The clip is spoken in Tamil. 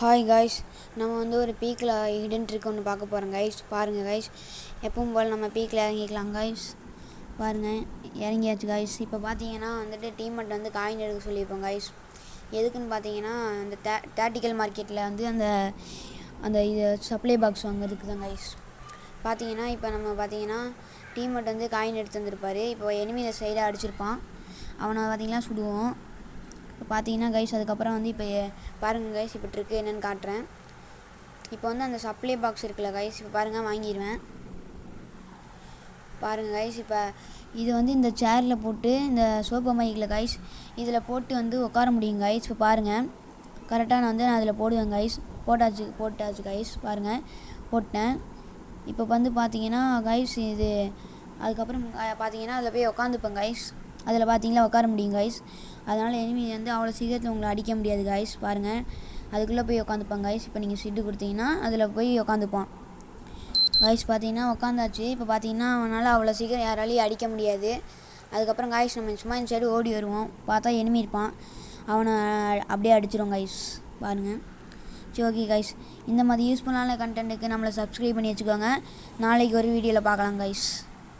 ஹாய் கைஸ், நம்ம ஒரு பீக்கில் ஹிடன் ட்ரிக் ஒன்று பார்க்க போகிறோம் கைஸ். பாருங்கள் கைஸ், எப்பவும் போல் நம்ம பீக்கில் இறங்கிக்கலாம் கைஸ். பாருங்கள், இறங்கியாச்சு கைஸ். இப்போ பார்த்தீங்கன்னா டீம்மேட் காயின் எடுக்க சொல்லியிருப்போம் கைஸ். எதுக்குன்னு பார்த்தீங்கன்னா அந்த தேட்டிக்கல் மார்க்கெட்டில் அந்த இது சப்ளை பாக்ஸ் வாங்குறதுக்கு தான் கைஸ். பார்த்தீங்கன்னா இப்போ நம்ம பார்த்தீங்கன்னா டீம்மேட் காயின் எடுத்து வந்திருப்பார். இப்போ எனிமியில் சைடாக அடிச்சிருப்பான். அவனை பார்த்தீங்கன்னா சுடுவோம். இப்போ பார்த்தீங்கன்னா கைஸ், அதுக்கப்புறம் இப்போ பாருங்கள் கைஸ், இப்போ ட்ரிக்கு என்னென்னு காட்டுறேன். இப்போ அந்த சப்ளை பாக்ஸ் இருக்குல்ல கைஸ், இப்போ பாருங்கள் வாங்கிடுவேன். பாருங்கள் கைஸ், இப்போ இது இந்த சேரில் போட்டு இந்த சோப்பு மைக்கில் கைஸ் இதில் போட்டு உட்கார முடியும் கைஸ். இப்போ பாருங்கள், கரெக்டாக நான் அதில் போடுவேன் கைஸ். போட்டாச்சு கைஸ். பாருங்கள், போட்டேன். இப்போ பார்த்தீங்கன்னா கைஸ் இது அதுக்கப்புறம் பார்த்தீங்கன்னா அதில் போய் உட்காந்துப்பேன் கைஸ். அதில் பார்த்தீங்கன்னா உட்கார முடியும் கைஸ். அதனால் எனிமி அவ்வளோ சீக்கிரத்தில் உங்களை அடிக்க முடியாது கைஸ். பாருங்கள், அதுக்குள்ளே போய் உட்காந்துப்பான் கைஸ். இப்போ நீங்கள் சிட்டு கொடுத்தீங்கன்னா அதில் போய் உட்காந்துப்பான் கைஸ். பார்த்தீங்கன்னா உட்காந்தாச்சு. இப்போ பார்த்தீங்கன்னா அவனால் அவ்வளோ சீக்கிரம் யாராலையும் அடிக்க முடியாது. அதுக்கப்புறம் கைஸ் நம்ம சும்மா இந்த சைடு ஓடி வருவோம். பார்த்தா எனிமி இருப்பான், அவனை அப்படியே அடிச்சிடும் கைஸ். பாருங்கள். சரி, ஓகே கைஸ், இந்த மாதிரி யூஸ்ஃபுல்லான கண்டென்ட்டுக்கு நம்மளை சப்ஸ்கிரைப் பண்ணி வச்சுக்கோங்க. நாளைக்கு ஒரு வீடியோவில் பார்க்கலாம் கைஸ்.